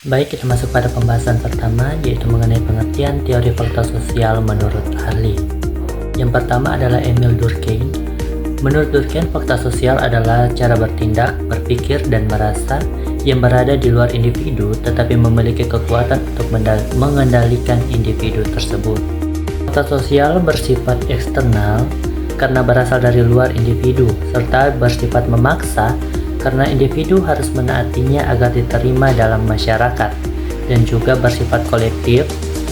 Baik, kita masuk pada pembahasan pertama, yaitu mengenai pengertian teori fakta sosial menurut ahli. Yang pertama adalah Emil Durkheim. Menurut Durkheim, fakta sosial adalah cara bertindak, berpikir, dan merasa yang berada di luar individu tetapi memiliki kekuatan untuk mengendalikan individu tersebut. Fakta sosial bersifat eksternal karena berasal dari luar individu, serta bersifat memaksa karena individu harus menaatinya agar diterima dalam masyarakat, dan juga bersifat kolektif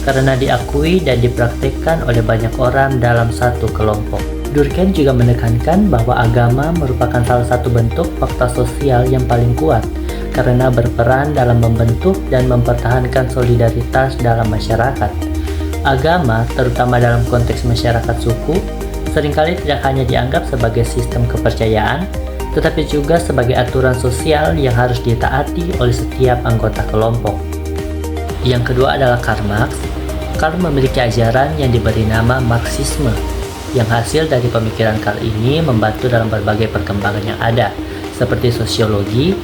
karena diakui dan dipraktikkan oleh banyak orang dalam satu kelompok. Durkheim juga menekankan bahwa agama merupakan salah satu bentuk fakta sosial yang paling kuat karena berperan dalam membentuk dan mempertahankan solidaritas dalam masyarakat. Agama, terutama dalam konteks masyarakat suku, seringkali tidak hanya dianggap sebagai sistem kepercayaan, tetapi juga sebagai aturan sosial yang harus ditaati oleh setiap anggota kelompok. Yang kedua adalah Karl Marx. Karl memiliki ajaran yang diberi nama Marxisme, yang hasil dari pemikiran Karl ini membantu dalam berbagai perkembangan yang ada, seperti sosiologi,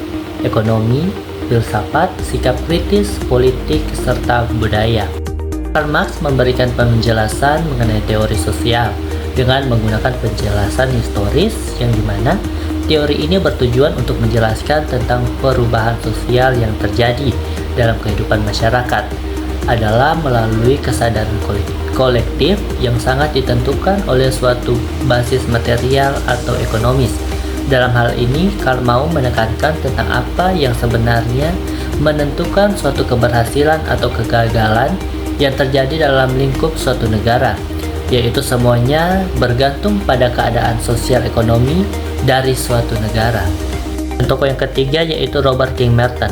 ekonomi, filsafat, sikap kritis, politik, serta budaya. Karl Marx memberikan penjelasan mengenai teori sosial dengan menggunakan penjelasan historis yang dimana teori ini bertujuan untuk menjelaskan tentang perubahan sosial yang terjadi dalam kehidupan masyarakat adalah melalui kesadaran kolektif yang sangat ditentukan oleh suatu basis material atau ekonomis. Dalam hal ini, Karl mau menekankan tentang apa yang sebenarnya menentukan suatu keberhasilan atau kegagalan yang terjadi dalam lingkup suatu negara, yaitu semuanya bergantung pada keadaan sosial ekonomi dari suatu negara. Dan tokoh yang ketiga yaitu Robert King Merton.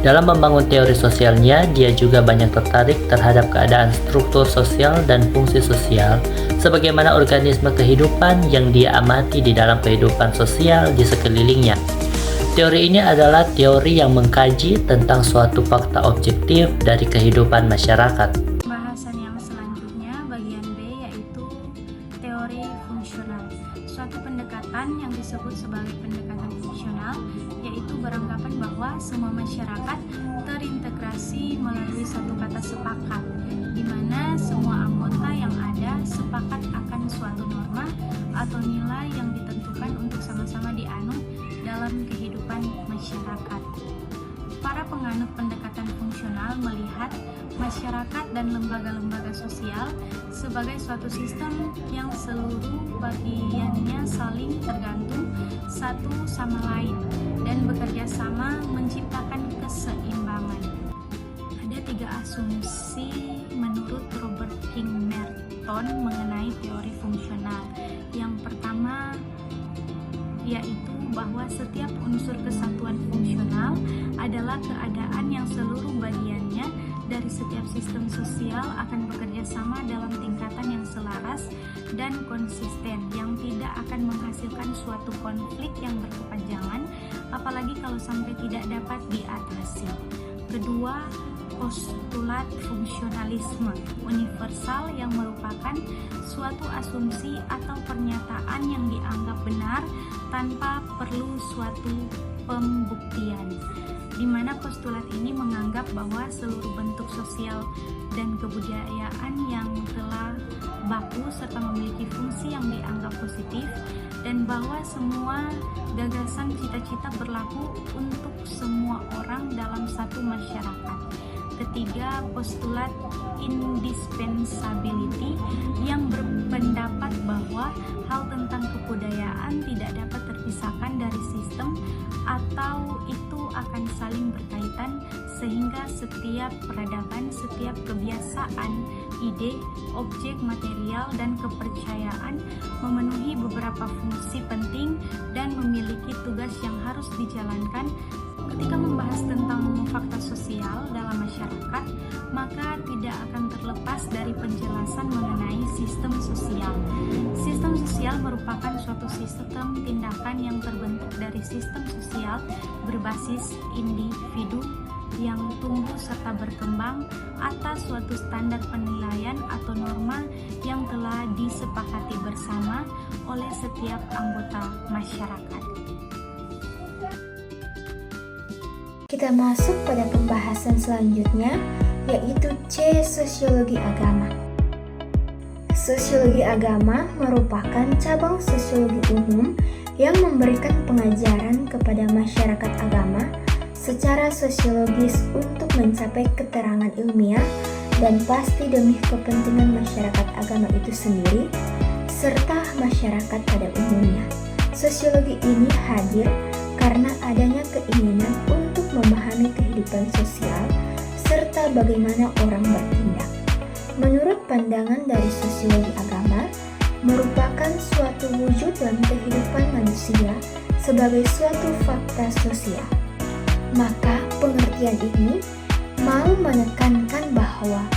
Dalam membangun teori sosialnya, dia juga banyak tertarik terhadap keadaan struktur sosial dan fungsi sosial sebagaimana organisme kehidupan yang dia amati di dalam kehidupan sosial di sekelilingnya. Teori ini adalah teori yang mengkaji tentang suatu fakta objektif dari kehidupan masyarakat. Bahasan yang selanjutnya bagian B yaitu teori fungsional. Suatu pendekatan yang disebut sebagai pendekatan fungsional yaitu beranggapan bahwa semua masyarakat terintegrasi melalui satu kata sepakat, di mana semua anggota yang ada sepakat akan suatu norma atau nilai yang ditentukan untuk sama-sama dianut dalam kehidupan masyarakat. Para penganut pendekatan fungsional melihat masyarakat dan lembaga-lembaga sosial sebagai suatu sistem yang seluruh bagiannya saling tergantung satu sama lain dan bekerja sama menciptakan keseimbangan. Ada 3 asumsi menurut Robert King Merton mengenai teori fungsional. Yang pertama yaitu bahwa setiap unsur kesatuan fungsional adalah keadaan yang seluruh bagiannya dari setiap sistem sosial akan bekerja sama dalam tingkatan yang selaras dan konsisten, yang tidak akan menghasilkan suatu konflik yang berkepanjangan, apalagi kalau sampai tidak dapat diatasi. Kedua, postulat fungsionalisme universal yang merupakan suatu asumsi atau pernyataan yang dianggap benar tanpa perlu suatu pembuktian, di mana postulat ini menganggap bahwa seluruh bentuk sosial dan kebudayaan yang telah baku serta memiliki fungsi yang dianggap positif, dan bahwa semua gagasan cita-cita berlaku untuk semua orang dalam satu masyarakat. Ketiga, postulat indispensability yang berpendapat bahwa hal tentang kebudayaan tidak dapat terpisahkan dari sistem atau itu akan saling berkaitan, sehingga setiap peradaban, setiap kebiasaan, ide, objek material, dan kepercayaan memenuhi beberapa fungsi penting dan memiliki tugas yang harus dijalankan. Ketika membahas tentang fakta sosial dalam masyarakat, maka tidak akan terlepas dari penjelasan mengenai sistem sosial. Sistem sosial merupakan suatu sistem tindakan yang terbentuk dari sistem sosial berbasis individu yang tumbuh serta berkembang atas suatu standar penilaian atau norma yang telah disepakati bersama oleh setiap anggota masyarakat. Kita masuk pada pembahasan selanjutnya, yaitu C. Sosiologi agama. Sosiologi agama merupakan cabang sosiologi umum yang memberikan pengajaran kepada masyarakat agama secara sosiologis untuk mencapai keterangan ilmiah dan pasti demi kepentingan masyarakat agama itu sendiri serta masyarakat pada umumnya. Sosiologi ini hadir karena adanya keinginan untuk memahami kehidupan sosial serta bagaimana orang bertindak. Menurut pandangan dari sosiologi agama, merupakan suatu wujud dalam kehidupan manusia sebagai suatu fakta sosial. Maka pengertian ini mau menekankan bahwa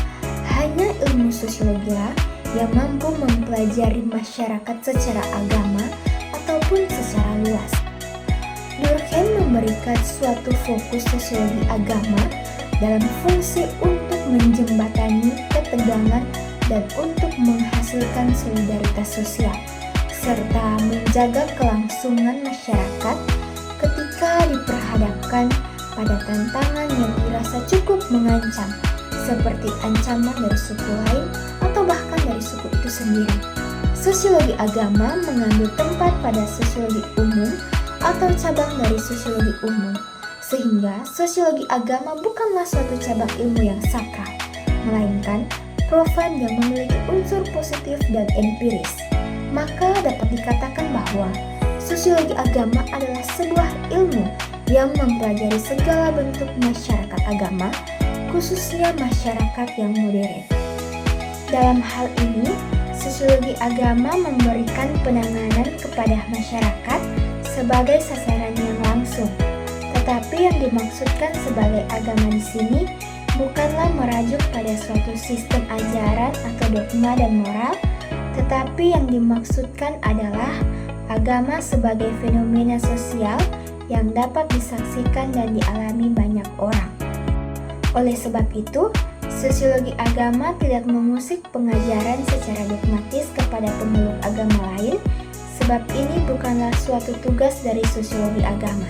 hanya ilmu sosiologilah yang mampu mempelajari masyarakat secara agama ataupun secara luas. Durkheim memberikan suatu fokus sosiologi agama dalam fungsi untuk menjembatani ketegangan dan untuk menghasilkan solidaritas sosial, serta menjaga kelangsungan masyarakat ketika diperhadapkan pada tantangan yang dirasa cukup mengancam, seperti ancaman dari suku lain atau bahkan dari suku itu sendiri. Sosiologi agama mengambil tempat pada sosiologi umum atau cabang dari sosiologi umum, sehingga sosiologi agama bukanlah suatu cabang ilmu yang sakral, melainkan profan yang memiliki unsur positif dan empiris. Maka dapat dikatakan bahwa sosiologi agama adalah sebuah ilmu yang mempelajari segala bentuk masyarakat agama, khususnya masyarakat yang modern. Dalam hal ini, sosiologi agama memberikan penanganan kepada masyarakat sebagai sasaran yang langsung. Tetapi yang dimaksudkan sebagai agama di sini bukanlah merujuk pada suatu sistem ajaran atau dogma dan moral, tetapi yang dimaksudkan adalah agama sebagai fenomena sosial yang dapat disaksikan dan dialami banyak orang. Oleh sebab itu, sosiologi agama tidak mengusik pengajaran secara dogmatis kepada pemeluk agama lain, sebab ini bukanlah suatu tugas dari sosiologi agama.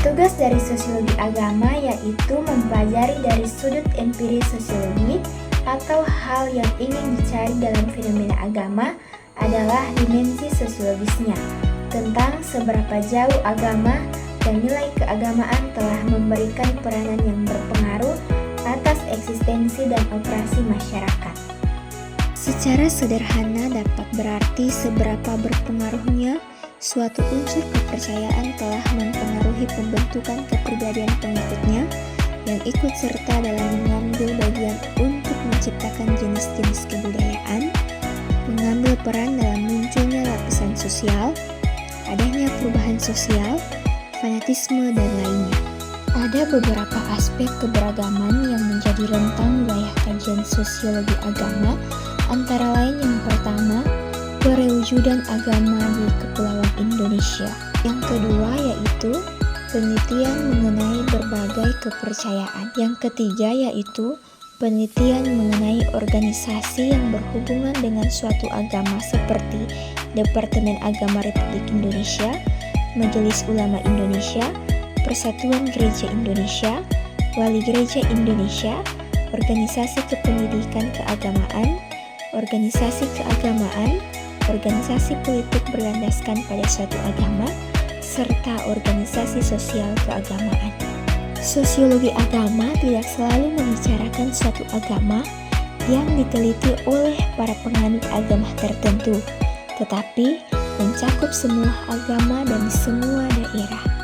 Tugas dari sosiologi agama yaitu mempelajari dari sudut empiris sosiologi atau hal yang ingin dicari dalam fenomena agama adalah dimensi sosiologisnya, tentang seberapa jauh agama dan nilai keagamaan telah memberikan peranan yang berpengaruh atas eksistensi dan operasi masyarakat. Secara sederhana dapat berarti seberapa berpengaruhnya suatu unsur kepercayaan telah mempengaruhi pembentukan kepribadian pengikutnya yang ikut serta dalam mengambil bagian untuk menciptakan jenis-jenis kebudayaan, mengambil peran dalam munculnya lapisan sosial, adanya perubahan sosial, fanatisme, dan lainnya. Ada beberapa aspek keberagaman yang menjadi rentang wilayah kajian sosiologi agama, antara lain yang pertama, perwujudan agama di Kepulauan Indonesia. Yang kedua yaitu penelitian mengenai berbagai kepercayaan. Yang ketiga yaitu penelitian mengenai organisasi yang berhubungan dengan suatu agama seperti Departemen Agama Republik Indonesia, Majelis Ulama Indonesia, Persatuan Gereja Indonesia, Wali Gereja Indonesia, organisasi kependidikan keagamaan, organisasi keagamaan, organisasi politik berlandaskan pada suatu agama, serta organisasi sosial keagamaan. Sosiologi agama tidak selalu membicarakan suatu agama yang diteliti oleh para penganut agama tertentu, tetapi mencakup semua agama dan semua daerah.